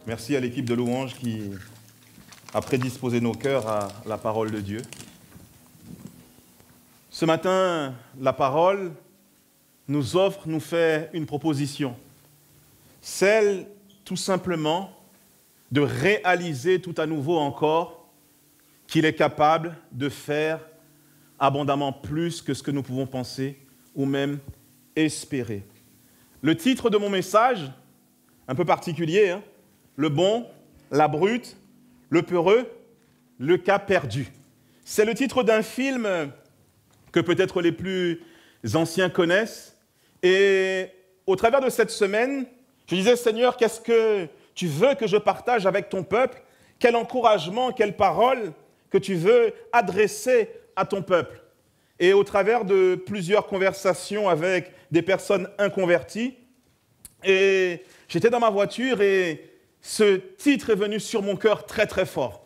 Merci à l'équipe de louanges qui a prédisposé nos cœurs à la parole de Dieu. Ce matin, la parole nous fait une proposition. Celle, tout simplement, de réaliser tout à nouveau encore qu'il est capable de faire abondamment plus que ce que nous pouvons penser ou même espérer. Le titre de mon message, un peu particulier, le bon, la brute, le peureux, le cas perdu. C'est le titre d'un film que peut-être les plus anciens connaissent. Et au travers de cette semaine, je disais, Seigneur, qu'est-ce que tu veux que je partage avec ton peuple? Quel encouragement, quelle parole que tu veux adresser à ton peuple? Et au travers de plusieurs conversations avec des personnes inconverties, et j'étais dans ma voiture et ce titre est venu sur mon cœur très très fort.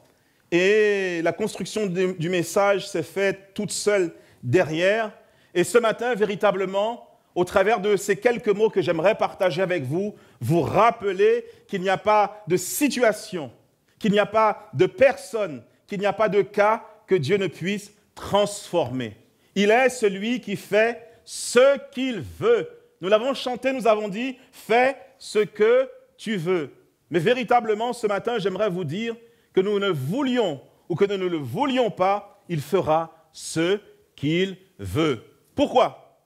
Et la construction du message s'est faite toute seule derrière. Et ce matin, véritablement, au travers de ces quelques mots que j'aimerais partager avec vous, vous rappeler qu'il n'y a pas de situation, qu'il n'y a pas de personne, qu'il n'y a pas de cas que Dieu ne puisse transformer. Il est celui qui fait ce qu'il veut. Nous l'avons chanté, nous avons dit, fais ce que tu veux. Mais véritablement, ce matin, j'aimerais vous dire que nous ne voulions ou que nous ne le voulions pas, il fera ce qu'il veut. Pourquoi?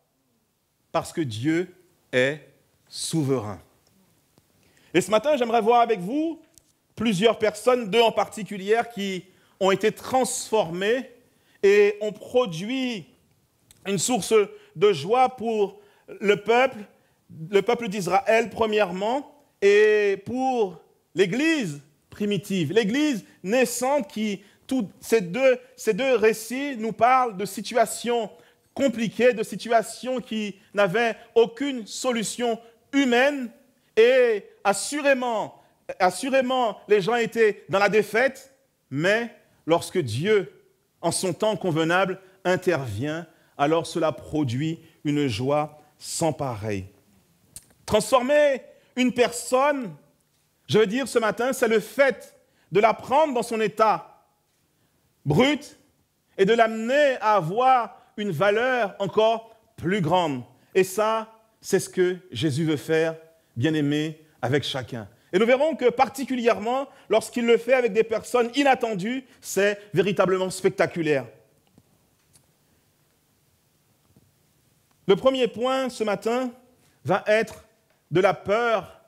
Parce que Dieu est souverain. Et ce matin, j'aimerais voir avec vous plusieurs personnes, deux en particulier, qui ont été transformées et ont produit une source de joie pour le peuple d'Israël premièrement, et pour l'Église primitive, l'Église naissante qui, ces deux récits nous parlent de situations compliquées, de situations qui n'avaient aucune solution humaine et assurément, les gens étaient dans la défaite, mais lorsque Dieu, en son temps convenable, intervient, alors cela produit une joie sans pareil. Transformer une personne, je veux dire ce matin, c'est le fait de la prendre dans son état brut et de l'amener à avoir une valeur encore plus grande. Et ça, c'est ce que Jésus veut faire, bien-aimé, avec chacun. Et nous verrons que particulièrement, lorsqu'il le fait avec des personnes inattendues, c'est véritablement spectaculaire. Le premier point ce matin va être de la peur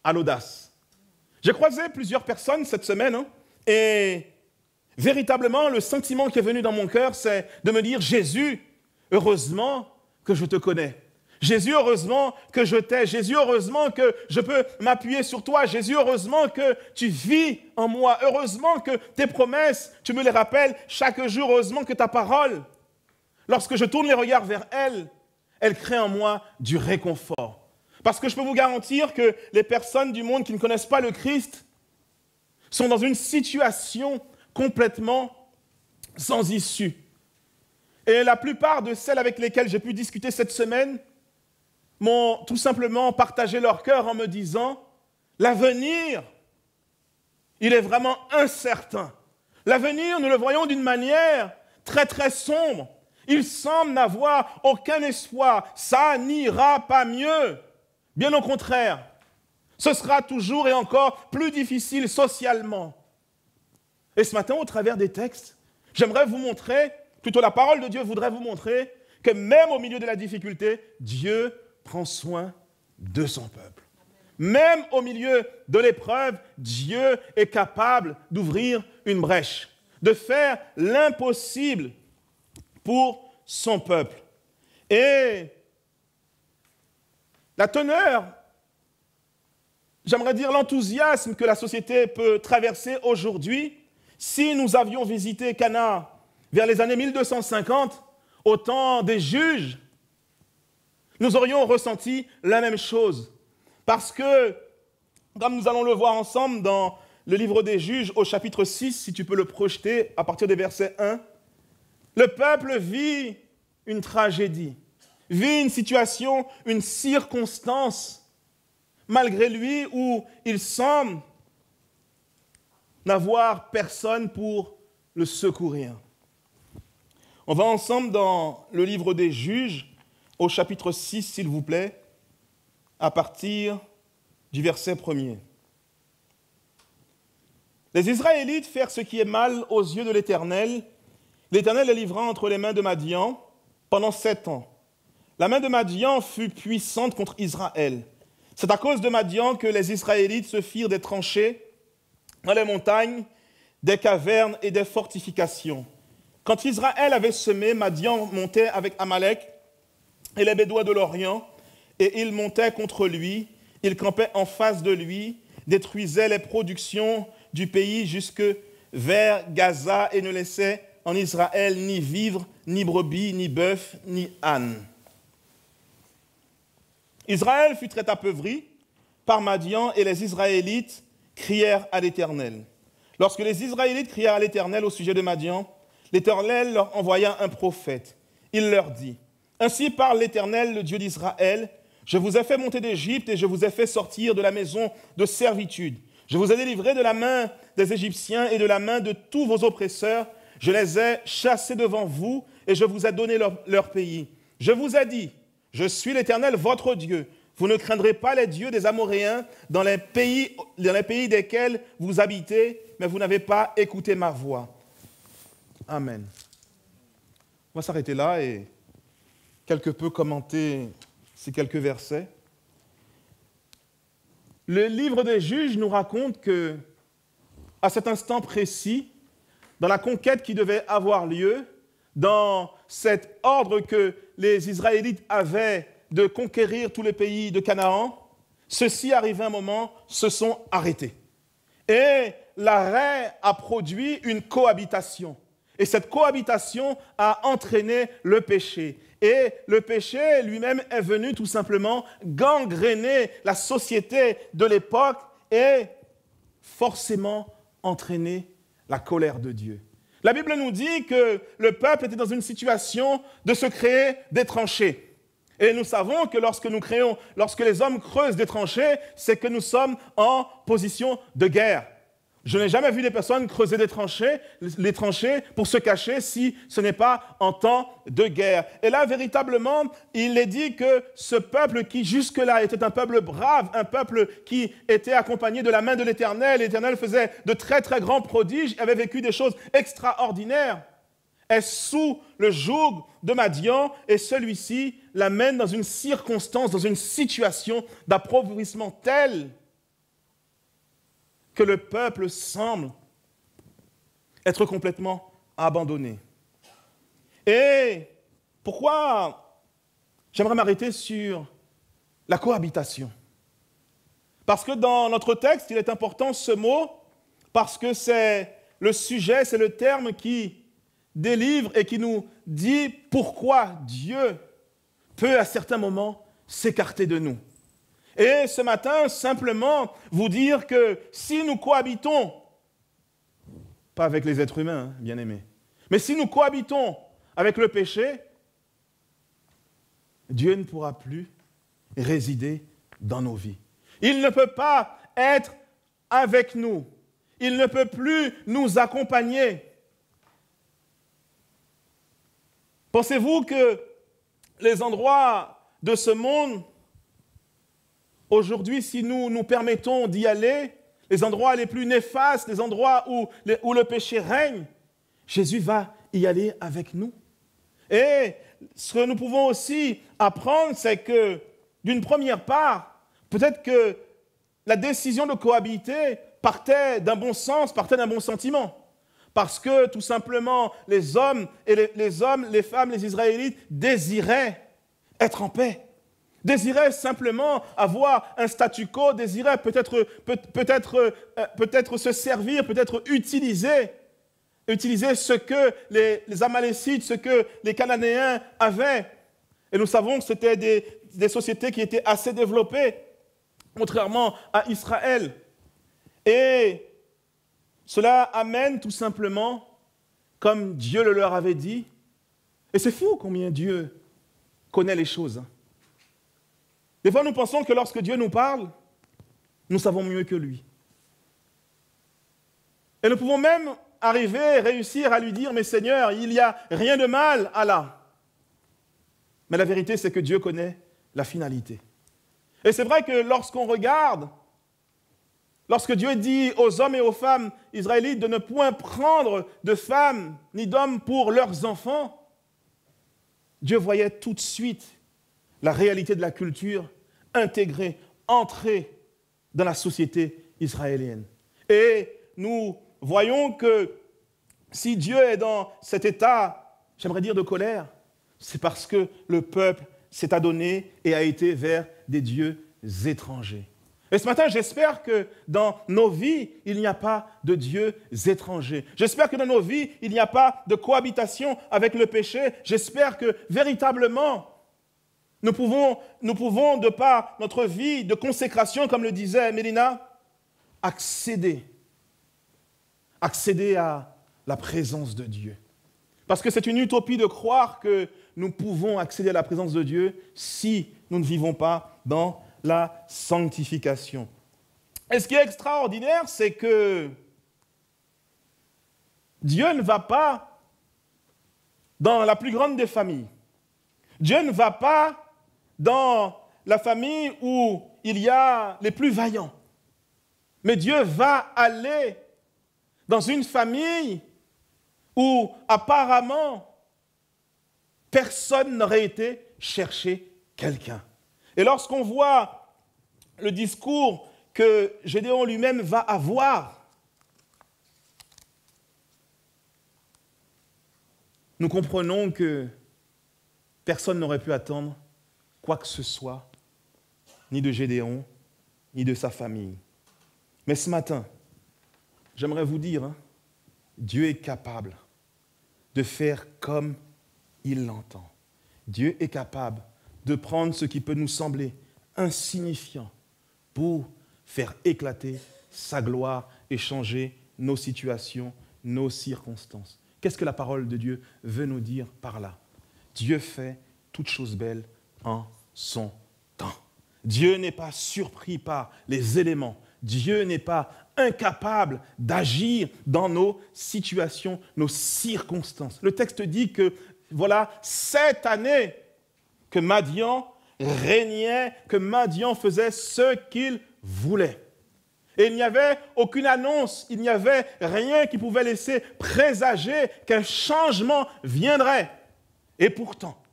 à l'audace. J'ai croisé plusieurs personnes cette semaine et véritablement le sentiment qui est venu dans mon cœur, c'est de me dire « Jésus, heureusement que je te connais. Jésus, heureusement que je t'ai. Jésus, heureusement que je peux m'appuyer sur toi. Jésus, heureusement que tu vis en moi. Heureusement que tes promesses, tu me les rappelles chaque jour. Heureusement que ta parole, lorsque je tourne les regards vers elle, elle crée en moi du réconfort. » Parce que je peux vous garantir que les personnes du monde qui ne connaissent pas le Christ sont dans une situation complètement sans issue. Et la plupart de celles avec lesquelles j'ai pu discuter cette semaine m'ont tout simplement partagé leur cœur en me disant « L'avenir, il est vraiment incertain. L'avenir, nous le voyons d'une manière très très sombre. Il semble n'avoir aucun espoir. Ça n'ira pas mieux. Bien au contraire, ce sera toujours et encore plus difficile socialement. » Et ce matin, au travers des textes, j'aimerais vous montrer, plutôt la parole de Dieu voudrait vous montrer que même au milieu de la difficulté, Dieu prend soin de son peuple. Même au milieu de l'épreuve, Dieu est capable d'ouvrir une brèche, de faire l'impossible pour son peuple. Et la teneur, j'aimerais dire l'enthousiasme que la société peut traverser aujourd'hui, si nous avions visité Cana vers les années 1250, au temps des juges, nous aurions ressenti la même chose. Parce que, comme nous allons le voir ensemble dans le livre des juges au chapitre 6, si tu peux le projeter à partir des versets 1, le peuple vit une tragédie, vit une situation, une circonstance, malgré lui, où il semble n'avoir personne pour le secourir. On va ensemble dans le livre des Juges, au chapitre 6, s'il vous plaît, à partir du verset 1er. Les Israélites firent ce qui est mal aux yeux de l'Éternel. L'Éternel les livra entre les mains de Madian pendant 7 ans. La main de Madian fut puissante contre Israël. C'est à cause de Madian que les Israélites se firent des tranchées dans les montagnes, des cavernes et des fortifications. Quand Israël avait semé, Madian montait avec Amalek et les Bédouins de l'Orient, et il montait contre lui, il campait en face de lui, détruisait les productions du pays jusque vers Gaza et ne laissait en Israël ni vivre, ni brebis, ni bœuf, ni âne. Israël fut très apeuvri par Madian et les Israélites crièrent à l'Éternel. Lorsque les Israélites crièrent à l'Éternel au sujet de Madian, l'Éternel leur envoya un prophète. Il leur dit, « Ainsi parle l'Éternel, le Dieu d'Israël, je vous ai fait monter d'Égypte et je vous ai fait sortir de la maison de servitude. Je vous ai délivrés de la main des Égyptiens et de la main de tous vos oppresseurs. Je les ai chassés devant vous et je vous ai donné leur pays. Je vous ai dit, je suis l'Éternel, votre Dieu. Vous ne craindrez pas les dieux des Amoréens dans les pays desquels vous habitez, mais vous n'avez pas écouté ma voix. » Amen. On va s'arrêter là et quelque peu commenter ces quelques versets. Le livre des Juges nous raconte que, à cet instant précis, dans la conquête qui devait avoir lieu, dans cet ordre que les Israélites avaient de conquérir tous les pays de Canaan, ceux-ci, arrivé un moment, se sont arrêtés. Et l'arrêt a produit une cohabitation. Et cette cohabitation a entraîné le péché. Et le péché lui-même est venu tout simplement gangréner la société de l'époque et forcément entraîner la colère de Dieu. La Bible nous dit que le peuple était dans une situation de se créer des tranchées. Et nous savons que lorsque les hommes creusent des tranchées, c'est que nous sommes en position de guerre. Je n'ai jamais vu des personnes creuser les tranchées pour se cacher si ce n'est pas en temps de guerre. Et là, véritablement, il est dit que ce peuple qui jusque-là était un peuple brave, un peuple qui était accompagné de la main de l'Éternel, l'Éternel faisait de très très grands prodiges, avait vécu des choses extraordinaires, est sous le joug de Madian et celui-ci l'amène dans une circonstance, dans une situation d'appauvrissement tel que le peuple semble être complètement abandonné. Et pourquoi j'aimerais m'arrêter sur la cohabitation? Parce que dans notre texte, il est important ce mot, parce que c'est le sujet, c'est le terme qui délivre et qui nous dit pourquoi Dieu peut à certains moments s'écarter de nous. Et ce matin, simplement vous dire que si nous cohabitons, pas avec les êtres humains, bien-aimés, mais si nous cohabitons avec le péché, Dieu ne pourra plus résider dans nos vies. Il ne peut pas être avec nous. Il ne peut plus nous accompagner. Pensez-vous que les endroits de ce monde, aujourd'hui, si nous nous permettons d'y aller, les endroits les plus néfastes, les endroits où le péché règne, Jésus va y aller avec nous. Et ce que nous pouvons aussi apprendre, c'est que, d'une première part, peut-être que la décision de cohabiter partait d'un bon sens, partait d'un bon sentiment. Parce que, tout simplement, les hommes, les femmes, les Israélites désiraient être en paix. Désiraient simplement avoir un statu quo, désiraient peut-être se servir, peut-être utiliser ce que les Amalécites, ce que les Cananéens avaient. Et nous savons que c'était des sociétés qui étaient assez développées, contrairement à Israël. Et cela amène tout simplement, comme Dieu le leur avait dit, et c'est fou combien Dieu connaît les choses. Des fois, nous pensons que lorsque Dieu nous parle, nous savons mieux que lui. Et nous pouvons même réussir à lui dire, mais Seigneur, il n'y a rien de mal à là. Mais la vérité, c'est que Dieu connaît la finalité. Et c'est vrai que lorsqu'on regarde, lorsque Dieu dit aux hommes et aux femmes israélites de ne point prendre de femmes ni d'hommes pour leurs enfants, Dieu voyait tout de suite la réalité de la culture intégrée, entrée dans la société israélienne. Et nous voyons que si Dieu est dans cet état, j'aimerais dire de colère, c'est parce que le peuple s'est adonné et a été vers des dieux étrangers. Et ce matin, j'espère que dans nos vies, il n'y a pas de dieux étrangers. J'espère que dans nos vies, il n'y a pas de cohabitation avec le péché. J'espère que véritablement, nous pouvons, de par notre vie de consécration, comme le disait Mélina, accéder à la présence de Dieu. Parce que c'est une utopie de croire que nous pouvons accéder à la présence de Dieu si nous ne vivons pas dans la sanctification. Et ce qui est extraordinaire, c'est que Dieu ne va pas dans la plus grande des familles. Dieu ne va pas dans la famille où il y a les plus vaillants. Mais Dieu va aller dans une famille où apparemment personne n'aurait été chercher quelqu'un. Et lorsqu'on voit le discours que Gédéon lui-même va avoir, nous comprenons que personne n'aurait pu attendre quoi que ce soit, ni de Gédéon, ni de sa famille. Mais ce matin, j'aimerais vous dire, Dieu est capable de faire comme il l'entend. Dieu est capable de prendre ce qui peut nous sembler insignifiant pour faire éclater sa gloire et changer nos situations, nos circonstances. Qu'est-ce que la parole de Dieu veut nous dire par là? Dieu fait toutes choses belles en son temps. Dieu n'est pas surpris par les éléments. Dieu n'est pas incapable d'agir dans nos situations, nos circonstances. Le texte dit que, voilà, 7 années que Madian régnait, que Madian faisait ce qu'il voulait. Et il n'y avait aucune annonce, il n'y avait rien qui pouvait laisser présager qu'un changement viendrait. Et pourtant,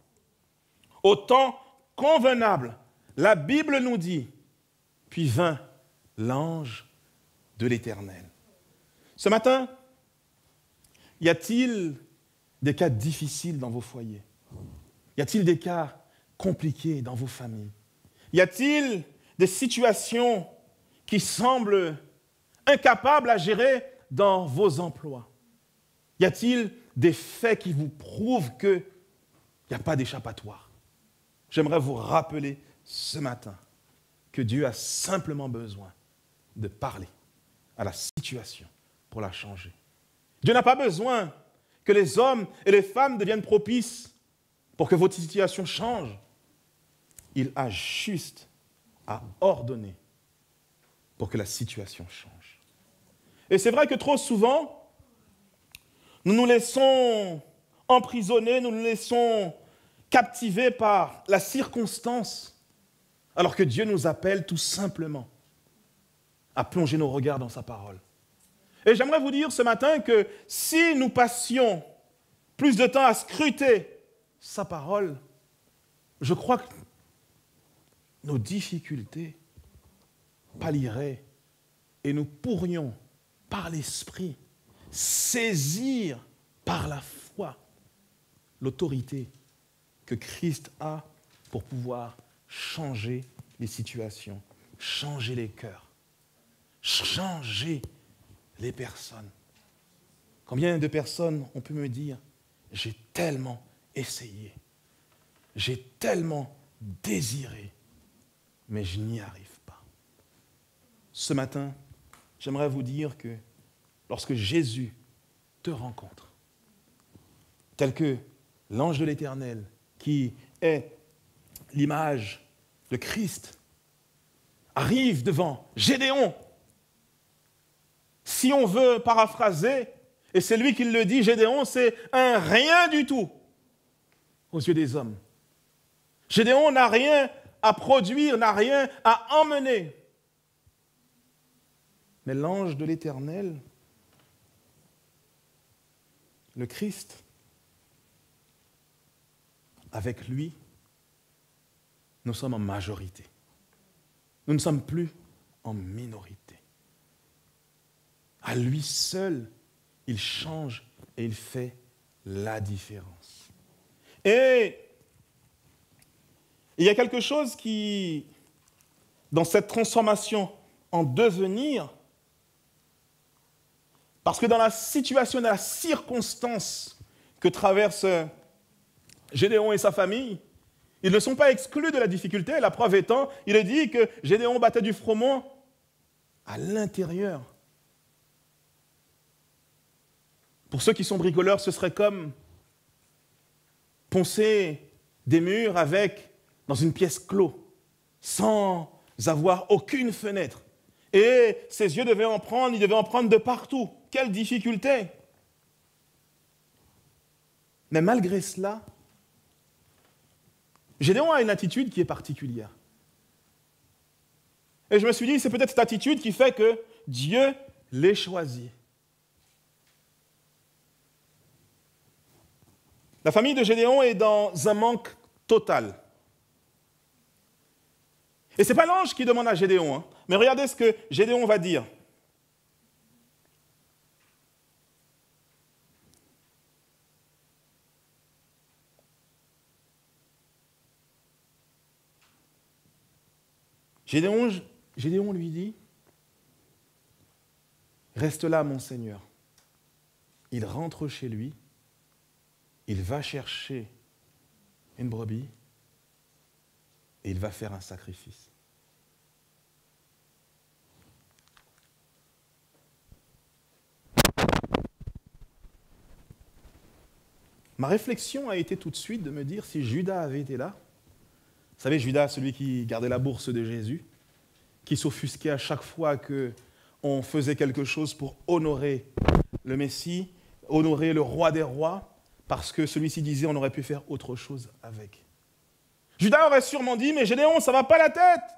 au temps convenable, la Bible nous dit, puis vint l'ange de l'Éternel. Ce matin, y a-t-il des cas difficiles dans vos foyers? Y a-t-il des cas compliqués dans vos familles? Y a-t-il des situations qui semblent incapables à gérer dans vos emplois? Y a-t-il des faits qui vous prouvent qu'il n'y a pas d'échappatoire? J'aimerais vous rappeler ce matin que Dieu a simplement besoin de parler à la situation pour la changer. Dieu n'a pas besoin que les hommes et les femmes deviennent propices pour que votre situation change. Il a juste à ordonner pour que la situation change. Et c'est vrai que trop souvent, nous nous laissons emprisonner, nous nous laissons captivés par la circonstance, alors que Dieu nous appelle tout simplement à plonger nos regards dans sa parole. Et j'aimerais vous dire ce matin que si nous passions plus de temps à scruter sa parole, je crois que nos difficultés pallieraient et nous pourrions, par l'Esprit, saisir par la foi l'autorité que Christ a pour pouvoir changer les situations, changer les cœurs, changer les personnes. Combien de personnes on peut me dire, j'ai tellement essayé, j'ai tellement désiré, mais je n'y arrive pas. Ce matin, j'aimerais vous dire que lorsque Jésus te rencontre, tel que l'ange de l'Éternel, qui est l'image de Christ, arrive devant Gédéon, Si on veut paraphraser, et c'est lui qui le dit, Gédéon, c'est un rien du tout aux yeux des hommes. Gédéon n'a rien à produire, n'a rien à emmener. Mais l'ange de l'Éternel, le Christ, avec lui, nous sommes en majorité. Nous ne sommes plus en minorité. À lui seul, il change et il fait la différence. Et il y a quelque chose qui, dans cette transformation en devenir, parce que dans la situation, dans la circonstance que traversent Gédéon et sa famille, ils ne sont pas exclus de la difficulté. La preuve étant, il est dit que Gédéon battait du froment à l'intérieur. Pour ceux qui sont bricoleurs, ce serait comme poncer des murs dans une pièce clos, sans avoir aucune fenêtre. Et ses yeux devaient en prendre, il devait en prendre de partout. Quelle difficulté! Mais malgré cela, Gédéon a une attitude qui est particulière. Et je me suis dit, c'est peut-être cette attitude qui fait que Dieu l'ait choisi. La famille de Gédéon est dans un manque total. Et ce n'est pas l'ange qui demande à Gédéon, hein, mais regardez ce que Gédéon va dire. Gédéon lui dit, « Reste là, mon Seigneur. » Il rentre chez lui, il va chercher une brebis et il va faire un sacrifice. Ma réflexion a été tout de suite de me dire si Judas avait été là. Vous savez, Judas, celui qui gardait la bourse de Jésus, qui s'offusquait à chaque fois qu'on faisait quelque chose pour honorer le Messie, honorer le roi des rois, parce que celui-ci disait on aurait pu faire autre chose avec. Judas aurait sûrement dit, mais Gédéon, ça ne va pas la tête.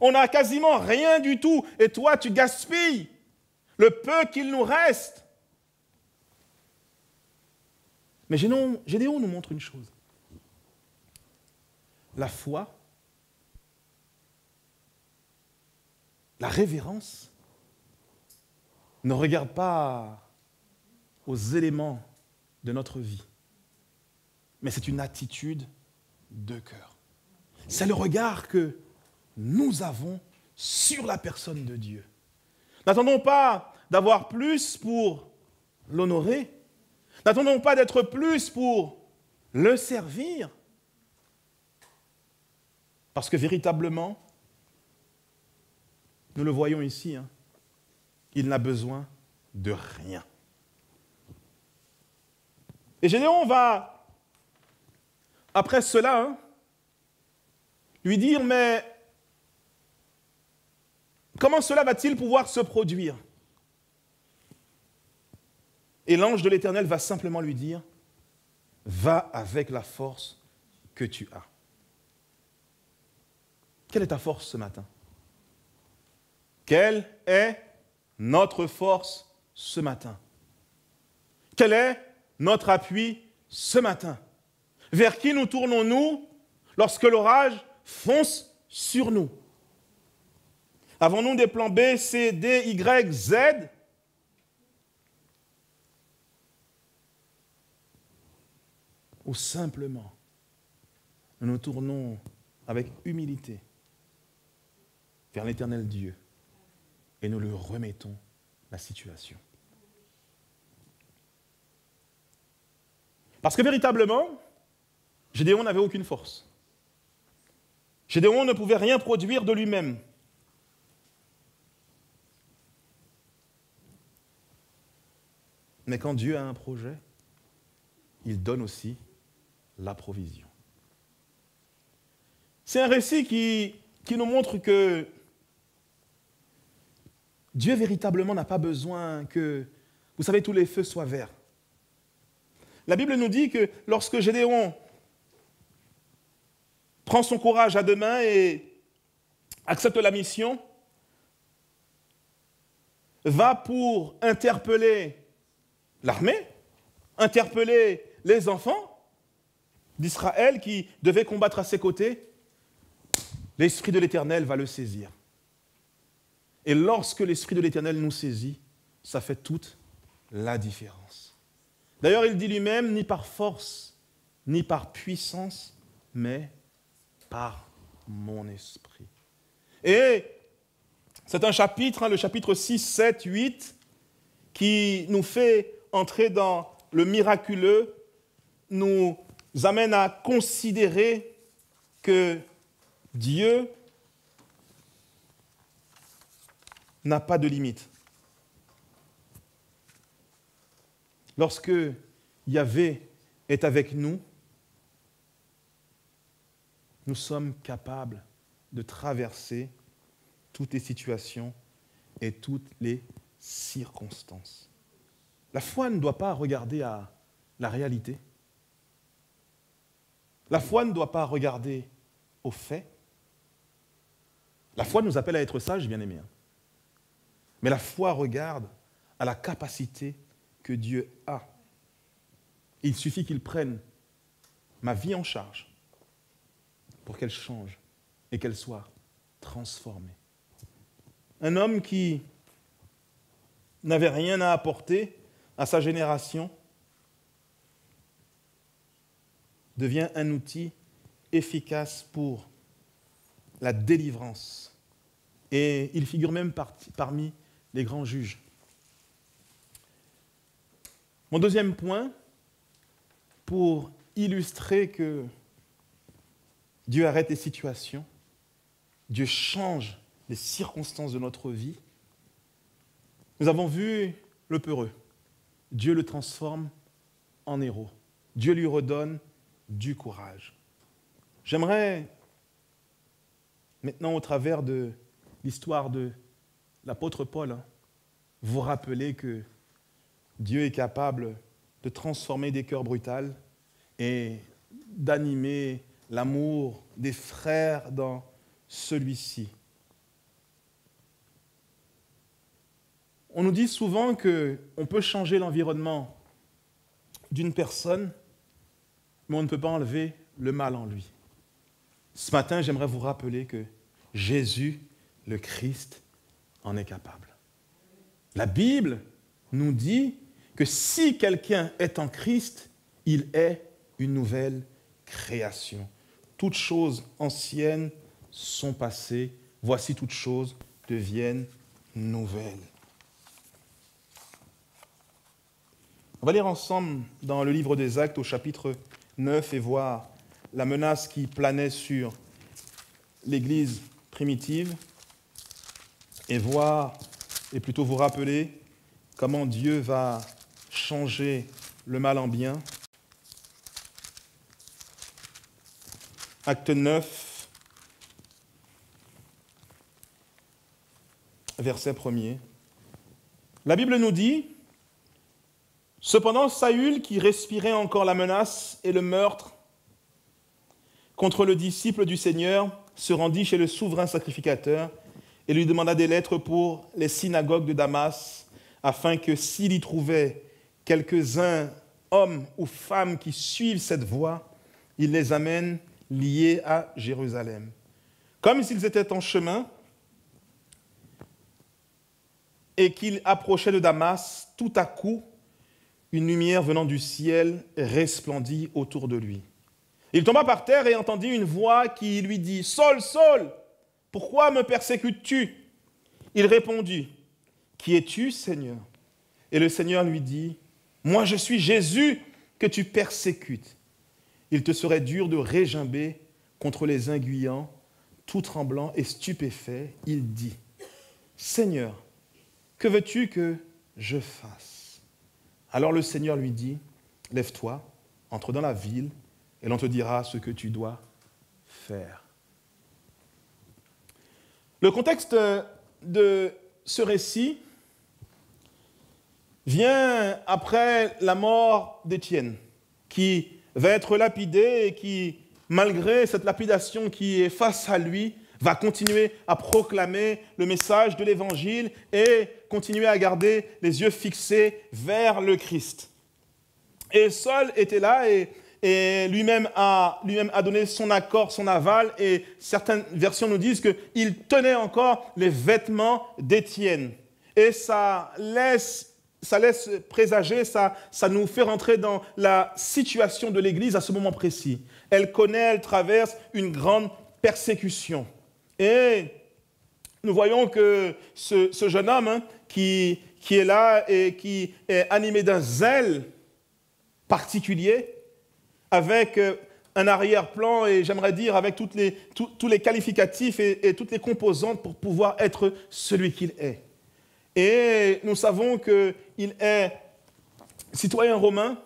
On n'a quasiment rien du tout, et toi, tu gaspilles le peu qu'il nous reste. Mais Gédéon nous montre une chose. La foi, la révérence, ne regarde pas aux éléments de notre vie, mais c'est une attitude de cœur. C'est le regard que nous avons sur la personne de Dieu. N'attendons pas d'avoir plus pour l'honorer. N'attendons pas d'être plus pour le servir. Parce que véritablement, nous le voyons ici, hein, il n'a besoin de rien. Et Gédéon va, après cela, lui dire, mais comment cela va-t-il pouvoir se produire? Et l'ange de l'Éternel va simplement lui dire, va avec la force que tu as. Quelle est ta force ce matin? Quelle est notre force ce matin? Quel est notre appui ce matin? Vers qui nous tournons-nous lorsque l'orage fonce sur nous? Avons-nous des plans B, C, D, Y, Z? Ou simplement, nous nous tournons avec humilité vers l'Éternel Dieu et nous lui remettons la situation. Parce que véritablement, Gédéon n'avait aucune force. Gédéon ne pouvait rien produire de lui-même. Mais quand Dieu a un projet, il donne aussi la provision. C'est un récit qui nous montre que Dieu véritablement n'a pas besoin que, vous savez, tous les feux soient verts. La Bible nous dit que lorsque Gédéon prend son courage à deux mains et accepte la mission, va pour interpeller l'armée, interpeller les enfants d'Israël qui devaient combattre à ses côtés, l'Esprit de l'Éternel va le saisir. Et lorsque l'Esprit de l'Éternel nous saisit, ça fait toute la différence. D'ailleurs, il dit lui-même, ni par force, ni par puissance, mais par mon esprit. Et c'est un chapitre, le chapitre 6, 7, 8, qui nous fait entrer dans le miraculeux, nous amène à considérer que Dieu n'a pas de limite. Lorsque Yahvé est avec nous, nous sommes capables de traverser toutes les situations et toutes les circonstances. La foi ne doit pas regarder à la réalité. La foi ne doit pas regarder aux faits. La foi nous appelle à être sages, bien-aimés. Mais la foi regarde à la capacité que Dieu a. Il suffit qu'il prenne ma vie en charge pour qu'elle change et qu'elle soit transformée. Un homme qui n'avait rien à apporter à sa génération devient un outil efficace pour la délivrance. Et il figure même parmi les grands juges. Mon deuxième point, pour illustrer que Dieu arrête les situations, Dieu change les circonstances de notre vie, nous avons vu le peureux. Dieu le transforme en héros. Dieu lui redonne du courage. J'aimerais, maintenant au travers de l'histoire de l'apôtre Paul, vous rappeler que Dieu est capable de transformer des cœurs brutals et d'animer l'amour des frères dans celui-ci. On nous dit souvent qu'on peut changer l'environnement d'une personne, mais on ne peut pas enlever le mal en lui. Ce matin, j'aimerais vous rappeler que Jésus, le Christ, en est capable. La Bible nous dit que si quelqu'un est en Christ, il est une nouvelle création. Toutes choses anciennes sont passées, voici toutes choses deviennent nouvelles. On va lire ensemble dans le livre des Actes au chapitre 9 et voir la menace qui planait sur l'Église primitive et voir, et plutôt vous rappeler comment Dieu va changer le mal en bien. Acte 9, verset 1er. La Bible nous dit: cependant, Saül, qui respirait encore la menace et le meurtre contre le disciple du Seigneur, se rendit chez le souverain sacrificateur et lui demanda des lettres pour les synagogues de Damas, afin que s'il y trouvait quelques-uns, hommes ou femmes, qui suivent cette voie, il les amène liés à Jérusalem. Comme s'ils étaient en chemin et qu'il approchait de Damas, tout à coup, une lumière venant du ciel resplendit autour de lui. Il tomba par terre et entendit une voix qui lui dit: « Saul, Saul, pourquoi me persécutes-tu » Il répondit: « Qui es-tu, Seigneur » Et le Seigneur lui dit: « Moi, je suis Jésus que tu persécutes. Il te serait dur de régimber contre les aiguillants. » Tout tremblant et stupéfait, il dit: « Seigneur, que veux-tu que je fasse » Alors le Seigneur lui dit: « Lève-toi, entre dans la ville, et l'on te dira ce que tu dois faire. » Le contexte de ce récit vient après la mort d'Étienne, qui va être lapidé et qui, malgré cette lapidation qui est face à lui, va continuer à proclamer le message de l'Évangile et continuer à garder les yeux fixés vers le Christ. Et Saul était là et lui-même a donné son accord, son aval, et certaines versions nous disent qu'il tenait encore les vêtements d'Étienne. Et ça laisse présager, ça nous fait rentrer dans la situation de l'Église à ce moment précis. Elle traverse une grande persécution. Et nous voyons que ce jeune homme qui est là et qui est animé d'un zèle particulier, avec un arrière-plan et j'aimerais dire avec tous les qualificatifs et toutes les composantes pour pouvoir être celui qu'il est. Et nous savons qu'il est citoyen romain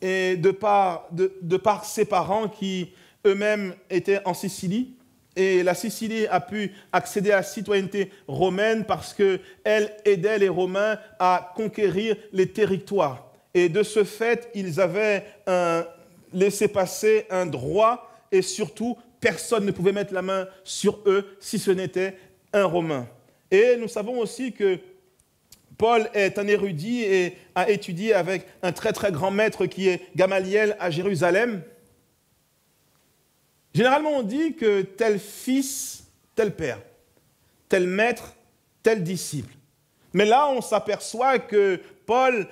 et de par ses parents qui eux-mêmes étaient en Sicile. Et la Sicile a pu accéder à la citoyenneté romaine parce qu'elle aidait les Romains à conquérir les territoires. Et de ce fait, ils avaient laissé passer un droit et surtout, personne ne pouvait mettre la main sur eux si ce n'était un Romain. Et nous savons aussi que Paul est un érudit et a étudié avec un très très grand maître qui est Gamaliel à Jérusalem. Généralement, on dit que tel fils, tel père, tel maître, tel disciple. Mais là, on s'aperçoit que Paul,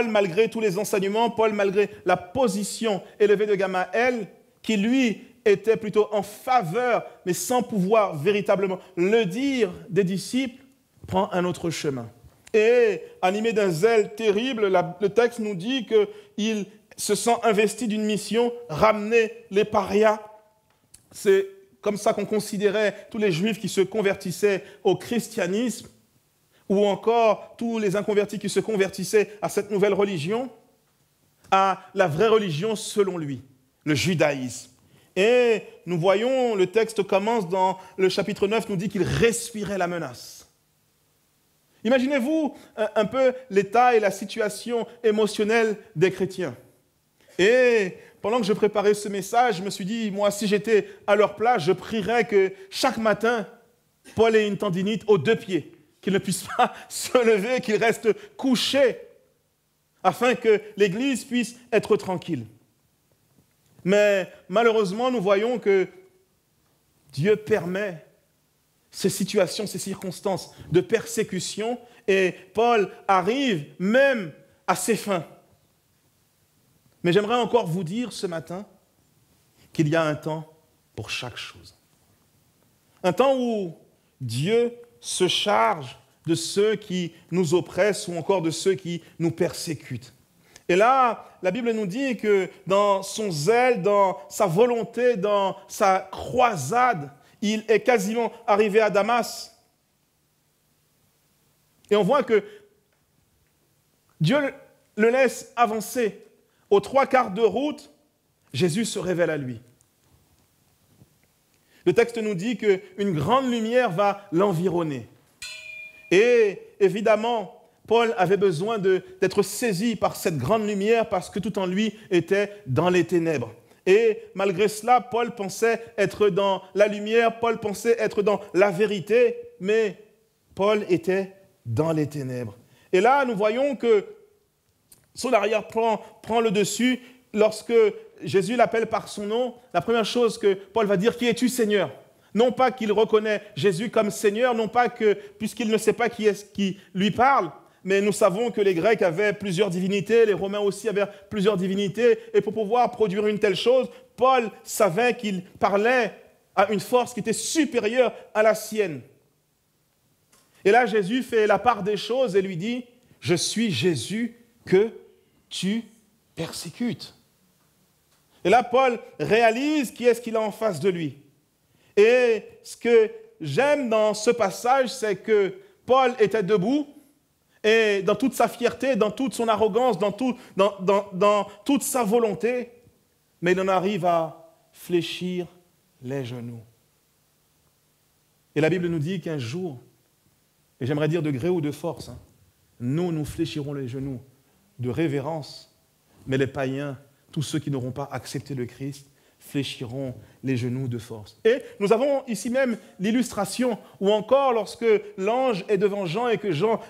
malgré tous les enseignements, Paul, malgré la position élevée de Gamaliel, qui lui était plutôt en faveur, mais sans pouvoir véritablement le dire des disciples, prend un autre chemin. Et animé d'un zèle terrible, le texte nous dit qu'il se sent investi d'une mission, ramener les parias. C'est comme ça qu'on considérait tous les juifs qui se convertissaient au christianisme, ou encore tous les inconvertis qui se convertissaient à cette nouvelle religion, à la vraie religion selon lui, le judaïsme. Et nous voyons, le texte commence dans le chapitre 9, nous dit qu'il respirait la menace. Imaginez-vous un peu l'état et la situation émotionnelle des chrétiens. Et pendant que je préparais ce message, je me suis dit, moi, si j'étais à leur place, je prierais que chaque matin, Paul ait une tendinite aux 2 pieds, qu'il ne puisse pas se lever, qu'il reste couché, afin que l'Église puisse être tranquille. Mais malheureusement, nous voyons que Dieu permet ces situations, ces circonstances de persécution, et Paul arrive même à ses fins. Mais j'aimerais encore vous dire ce matin qu'il y a un temps pour chaque chose. Un temps où Dieu se charge de ceux qui nous oppressent ou encore de ceux qui nous persécutent. Et là, la Bible nous dit que dans son zèle, dans sa volonté, dans sa croisade, il est quasiment arrivé à Damas. Et on voit que Dieu le laisse avancer. Aux 3/4 de route, Jésus se révèle à lui. Le texte nous dit qu'une grande lumière va l'environner. Et évidemment, Paul avait besoin d'être saisi par cette grande lumière parce que tout en lui était dans les ténèbres. Et malgré cela, Paul pensait être dans la lumière, Paul pensait être dans la vérité, mais Paul était dans les ténèbres. Et là, nous voyons que son arrière-plan prend le dessus. Lorsque Jésus l'appelle par son nom, la première chose que Paul va dire, « Qui es-tu, Seigneur ?» Non pas qu'il reconnaît Jésus comme Seigneur, non pas que, puisqu'il ne sait pas qui est-ce qui lui parle, mais nous savons que les Grecs avaient plusieurs divinités, les Romains aussi avaient plusieurs divinités, et pour pouvoir produire une telle chose, Paul savait qu'il parlait à une force qui était supérieure à la sienne. Et là, Jésus fait la part des choses et lui dit, « Je suis Jésus que tu persécutes. » Et là, Paul réalise qui est-ce qu'il a en face de lui. Et ce que j'aime dans ce passage, c'est que Paul était debout, et dans toute sa fierté, dans toute son arrogance, dans toute sa volonté, mais il en arrive à fléchir les genoux. Et la Bible nous dit qu'un jour, et j'aimerais dire de gré ou de force, hein, nous fléchirons les genoux de révérence, mais les païens, tous ceux qui n'auront pas accepté le Christ, fléchiront les genoux de force. Et nous avons ici même l'illustration, ou encore lorsque l'ange est devant Jean et que Jean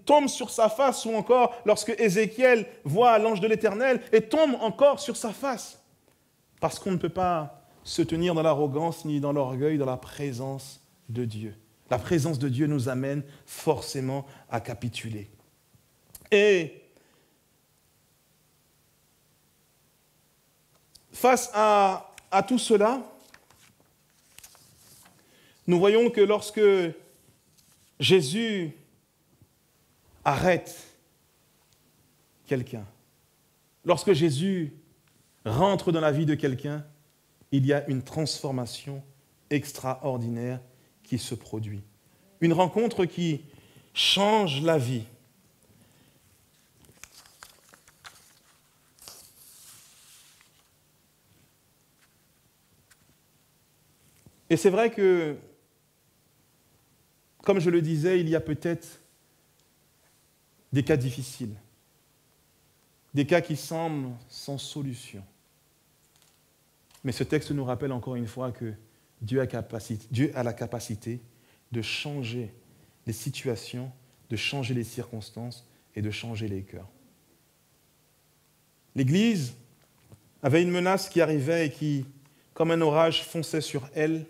tombe sur sa face, ou encore lorsque Ézéchiel voit l'ange de l'Éternel et tombe encore sur sa face. Parce qu'on ne peut pas se tenir dans l'arrogance ni dans l'orgueil dans la présence de Dieu. La présence de Dieu nous amène forcément à capituler. Et face à tout cela, nous voyons que lorsque Jésus arrête quelqu'un, lorsque Jésus rentre dans la vie de quelqu'un, il y a une transformation extraordinaire qui se produit. Une rencontre qui change la vie. Et c'est vrai que, comme je le disais, il y a peut-être des cas difficiles, des cas qui semblent sans solution. Mais ce texte nous rappelle encore une fois que Dieu a la capacité de changer les situations, de changer les circonstances et de changer les cœurs. L'Église avait une menace qui arrivait et qui, comme un orage, fonçait sur elle.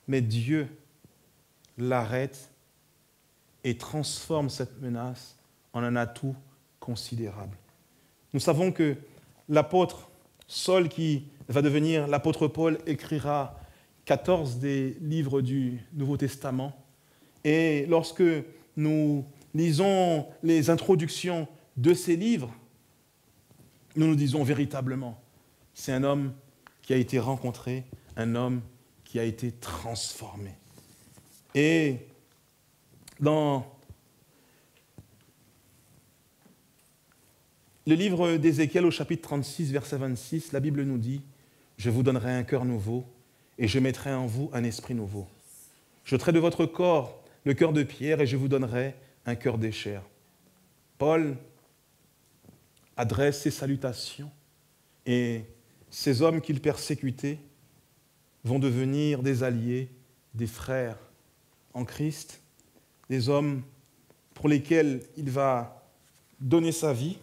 Mais Dieu l'arrête et transforme cette menace en un atout considérable. Nous savons que l'apôtre Saul, qui va devenir l'apôtre Paul, écrira 14 des livres du Nouveau Testament. Et lorsque nous lisons les introductions de ces livres, nous nous disons véritablement, c'est un homme qui a été rencontré, un homme qui a été transformé. Et dans le livre d'Ézéchiel au chapitre 36, verset 26, la Bible nous dit « Je vous donnerai un cœur nouveau et je mettrai en vous un esprit nouveau. Je ôterai de votre corps le cœur de pierre et je vous donnerai un cœur de chair. » Paul adresse ses salutations et ces hommes qu'il persécutait vont devenir des alliés, des frères en Christ, des hommes pour lesquels il va donner sa vie,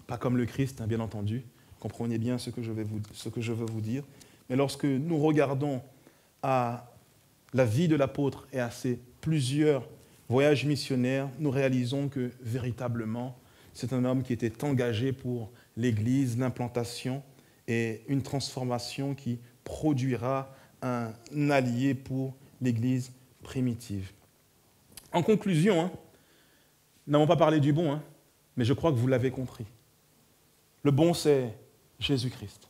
pas comme le Christ, hein, bien entendu, comprenez bien ce que je veux vous dire, mais lorsque nous regardons à la vie de l'apôtre et à ses plusieurs voyages missionnaires, nous réalisons que véritablement, c'est un homme qui était engagé pour l'Église, l'implantation et une transformation qui produira un allié pour l'Église primitive. En conclusion, nous n'avons pas parlé du bon, mais je crois que vous l'avez compris. Le bon, c'est Jésus-Christ.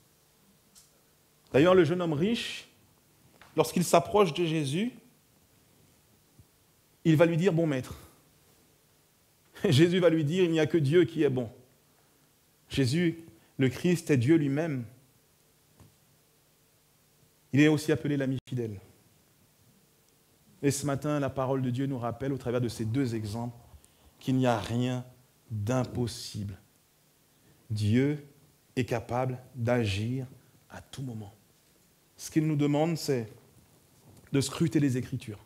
D'ailleurs, le jeune homme riche, lorsqu'il s'approche de Jésus, il va lui dire « Bon maître ». Jésus va lui dire « Il n'y a que Dieu qui est bon ». Jésus, le Christ, est Dieu lui-même. Il est aussi appelé l'ami fidèle. Et ce matin, la parole de Dieu nous rappelle, au travers de ces deux exemples, qu'il n'y a rien d'impossible. Dieu est capable d'agir à tout moment. Ce qu'il nous demande, c'est de scruter les Écritures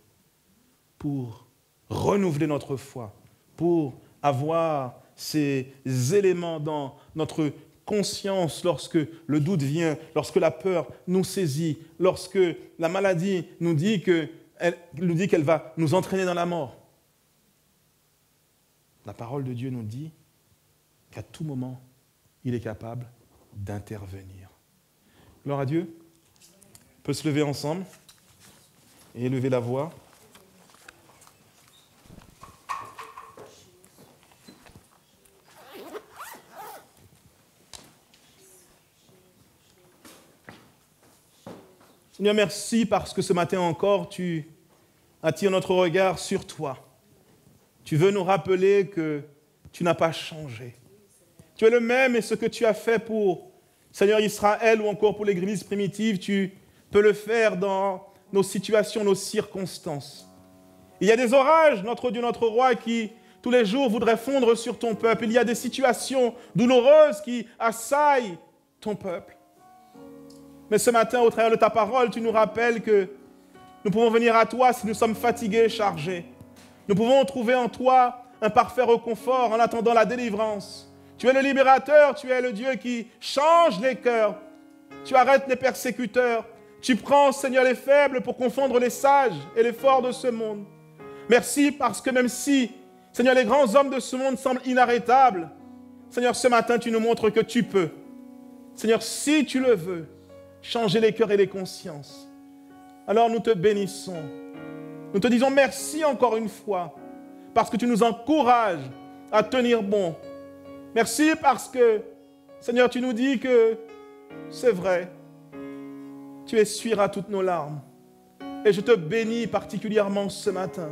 pour renouveler notre foi, pour avoir ces éléments dans notre conscience lorsque le doute vient, lorsque la peur nous saisit, lorsque la maladie nous dit qu'elle va nous entraîner dans la mort. La parole de Dieu nous dit qu'à tout moment, il est capable d'intervenir. Gloire à Dieu. On peut se lever ensemble et élever la voix. Seigneur, merci parce que ce matin encore, tu attires notre regard sur toi. Tu veux nous rappeler que tu n'as pas changé. Tu es le même et ce que tu as fait pour Seigneur Israël ou encore pour l'Église primitive, tu peux le faire dans nos situations, nos circonstances. Il y a des orages, notre Dieu, notre Roi, qui tous les jours voudraient fondre sur ton peuple. Il y a des situations douloureuses qui assaillent ton peuple. Mais ce matin, au travers de ta parole, tu nous rappelles que nous pouvons venir à toi si nous sommes fatigués, chargés. Nous pouvons trouver en toi un parfait réconfort en attendant la délivrance. Tu es le libérateur, tu es le Dieu qui change les cœurs. Tu arrêtes les persécuteurs. Tu prends, Seigneur, les faibles pour confondre les sages et les forts de ce monde. Merci parce que même si, Seigneur, les grands hommes de ce monde semblent inarrêtables, Seigneur, ce matin, tu nous montres que tu peux. Seigneur, si tu le veux, changer les cœurs et les consciences. Alors nous te bénissons. Nous te disons merci encore une fois parce que tu nous encourages à tenir bon. Merci parce que, Seigneur, tu nous dis que c'est vrai. Tu essuieras toutes nos larmes. Et je te bénis particulièrement ce matin.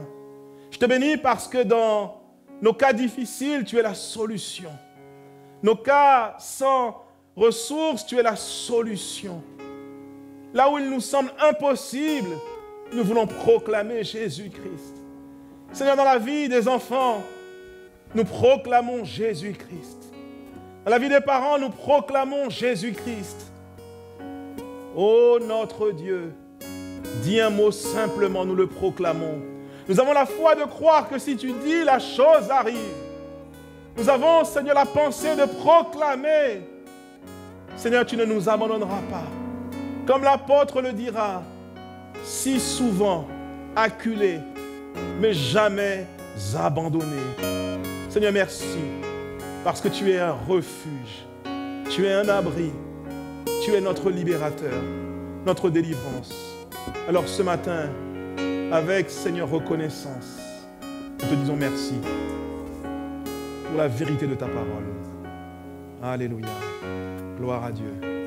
Je te bénis parce que dans nos cas difficiles, tu es la solution. Nos cas sans ressources, tu es la solution. Là où il nous semble impossible, nous voulons proclamer Jésus-Christ. Seigneur, dans la vie des enfants, nous proclamons Jésus-Christ. Dans la vie des parents, nous proclamons Jésus-Christ. Ô notre Dieu, dis un mot simplement, nous le proclamons. Nous avons la foi de croire que si tu dis, la chose arrive. Nous avons, Seigneur, la pensée de proclamer. Seigneur, tu ne nous abandonneras pas. Comme l'apôtre le dira, si souvent acculé, mais jamais abandonné. Seigneur, merci, parce que tu es un refuge, tu es un abri, tu es notre libérateur, notre délivrance. Alors ce matin, avec, Seigneur, reconnaissance, nous te disons merci pour la vérité de ta parole. Alléluia. Gloire à Dieu.